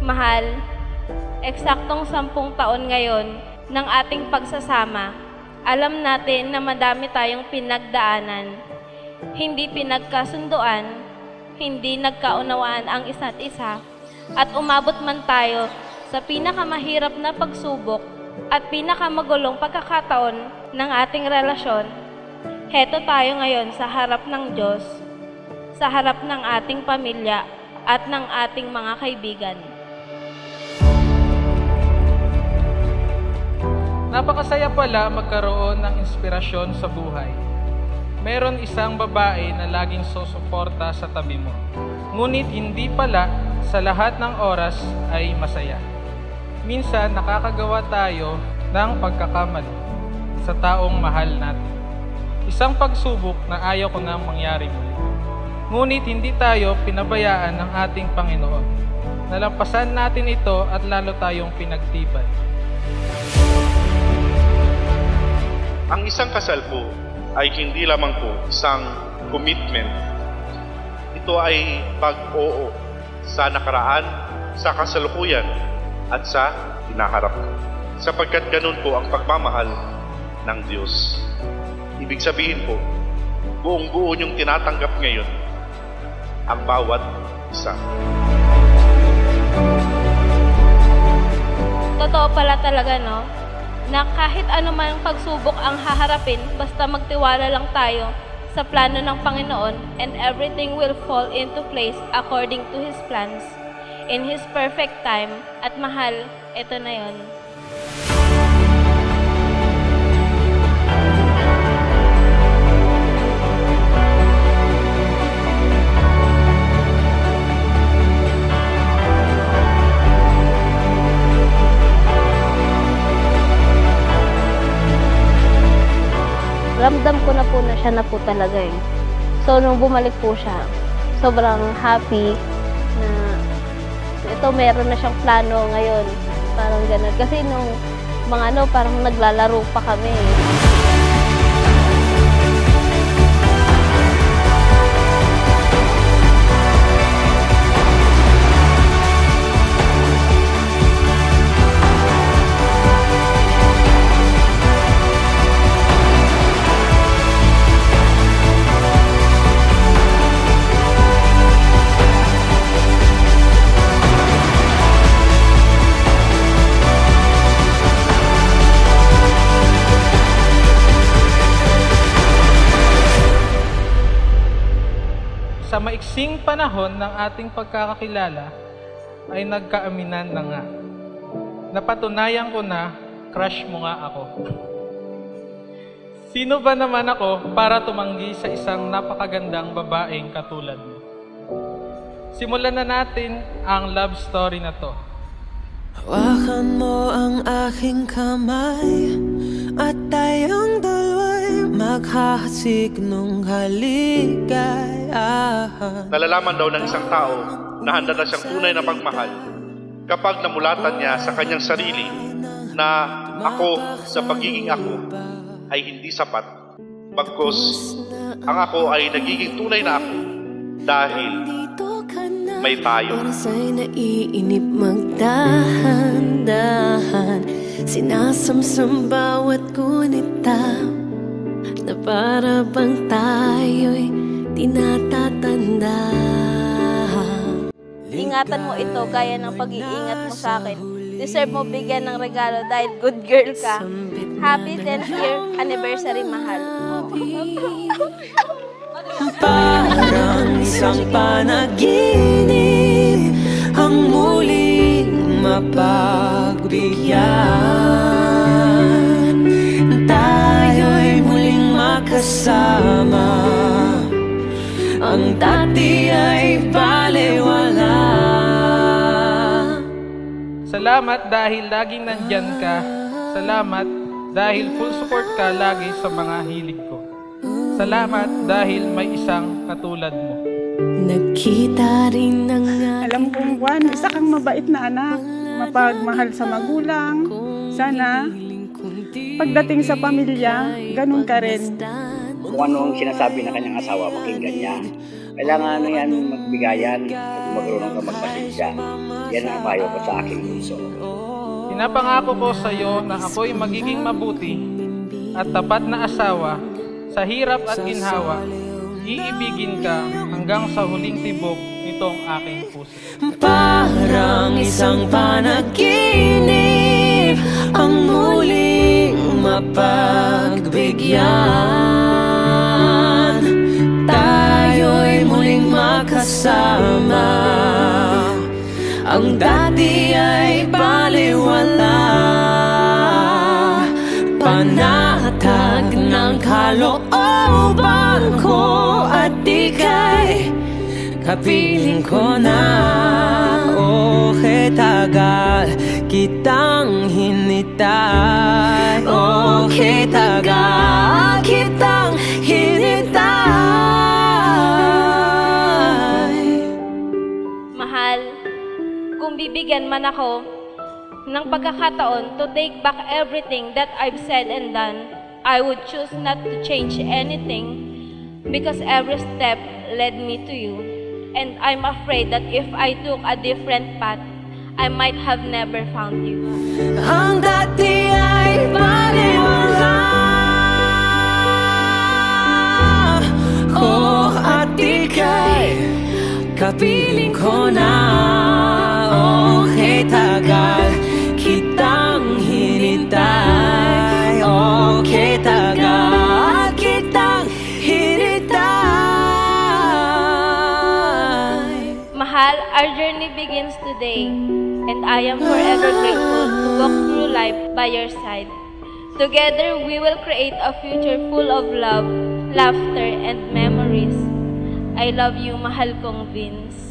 Mahal, eksaktong 10 taon ngayon ng ating pagsasama, alam natin na madami tayong pinagdaanan. Hindi pinagkasunduan, hindi nagkaunawaan ang isa't isa, at umabot man tayo sa pinakamahirap na pagsubok at pinakamagulong pagkakataon ng ating relasyon. Heto tayo ngayon sa harap ng Diyos, sa harap ng ating pamilya at ng ating mga kaibigan. Napakasaya pala magkaroon ng inspirasyon sa buhay. Meron isang babae na laging susuporta sa tabi mo. Ngunit hindi pala sa lahat ng oras ay masaya. Minsan nakakagawa tayo ng pagkakamali sa taong mahal natin. Isang pagsubok na ayaw ko nang mangyari muli. Ngunit hindi tayo pinabayaan ng ating Panginoon. Nalampasan natin ito at lalo tayong pinagtibay. Ang isang kasal po ay hindi lamang po isang commitment. Ito ay pag-oo sa nakaraan, sa kasalukuyan, at sa hinaharap. Sapagkat ganun po ang pagmamahal ng Diyos. Ibig sabihin po, buong-buo niyong tinatanggap ngayon ang bawat isa. Totoo pala talaga, no? Na kahit anumang pagsubok ang haharapin, basta magtiwala lang tayo sa plano ng Panginoon, and everything will fall into place according to His plans, in His perfect time. At mahal, ito na yon. Ramdam ko na po na siya na po talaga eh. So, nung bumalik po siya, sobrang happy na ito meron na siyang plano ngayon. Parang ganun. Kasi nung mga parang naglalaro pa kami. Sa maiksing panahon ng ating pagkakakilala, ay nagkaaminan na nga. Napatunayan ko na, crush mo nga ako. Sino ba naman ako para tumanggi sa isang napakagandang babaeng katulad mo? Simulan na natin ang love story na to. Hawakan mo ang aking kamay at tayong dalawa'y maghahasik nung haligayahan. Nalalaman daw ng isang tao na handa na siyang tunay na pagmahal kapag namulatan niya sa kanyang sarili na ako sa pagiging ako ay hindi sapat, bagkus ang ako ay nagiging tunay na ako dahil may tayo. Orasa'y naiinip magdahan-dahan, sinasamsam bawat gunita, na para bang tayo'y tinatatanda. Ingatan mo ito gaya ng pag-iingat mo sa akin. Deserve mo bigyan ng regalo dahil good girl ka. Happy 10th year anniversary, mahal. Parang isang panaginip ang muling mapagbigyan. Tayo'y muling makasama, ang dati ay balewala. Salamat dahil laging nandyan ka. Salamat dahil full support ka lagi sa mga hilig ko. Salamat dahil may isang katulad mo. Nagkita rin ng alam kong Juan, isa kang mabait na anak, mapagmahal sa magulang. Sana pagdating sa pamilya, ganun ka rin. Kung ano ang sinasabi ng kanyang asawa, pakinggan niya. Kailangan na yan magbigayan at magkaroon ka magpasensya. Yan ang payo ko sa aking bunso. Pinapangako ko sa iyo na ako'y magiging mabuti at tapat na asawa sa hirap at ginhawa. Iibigin ka hanggang sa huling tibok nitong aking puso. Parang isang panaginip ang muling mapagbigyan. Tayo'y muling makasama. Ang dati ay baliwala. Panatag ng kalooban ko at ika'y kapiling ko na. O tagal kitang hinitay. O tagal kitang hinitay. Mahal, kung bibigyan man ako ng pagkakataon to take back everything that I've said and done, I would choose not to change anything because every step led me to you. And I'm afraid that if I took a different path, I might have never found you. Ang dati ay baliwala. Oh, at ika'y kapiling ko na. Oh, tagal kitang hinintay. Oh, tagal kitang hinintay. Mahal, our journey begins today, and I am forever grateful to walk through life by your side. Together, we will create a future full of love, laughter, and memories. I love you, mahal kong Vince.